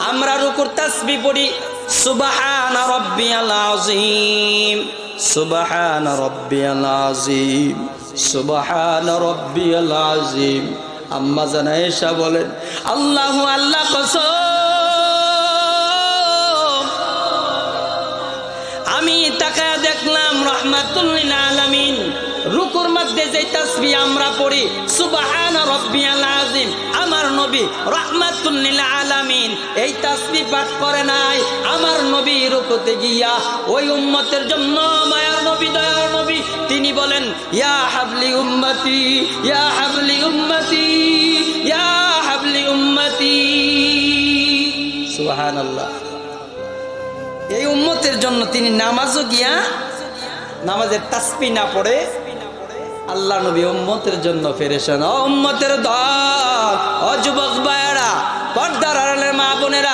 আমরা রুকুর তাসবিহ পড়ি সুবহানা রাব্বিয়াল আযীম, সুবহানা রাব্বিয়াল আযীম, সুবহানা রাব্বিয়াল আযীম। আম্মা জান আয়েশা বলেন, আল্লাহু আল্লাহ কসম, আমি তাকায়া দেখলাম রাহমাতুল লিল আলামিন রুকুর মধ্যে যে তাসবিহ আমরা পড়ি সুবহানা রাব্বিয়াল আযীম, আমার নবী রাহমাতুল লিল আলামিন এই তাসবিহ পাঠ করে নাই। আমার নবী রুকুতে গিয়া ওই উম্মতের জন্য, মায়ার নবী, দয়ার নবী, তিনি বলেন ইয়া হাবলি উম্মতি, ইয়া হাবলি উম্মতি, ইয়া হাবলি উম্মতি। সুবহানাল্লাহ। এই উম্মতের জন্য তিনি নামাজও গিয়া নামাজের তাসবিহ না পড়ে আল্লাহ নবী উম্মতের জন্য পেরেশান। ও উম্মতের দল, ও যুবক ভাইয়েরা, পর্দার আড়ালের মা বোনেরা,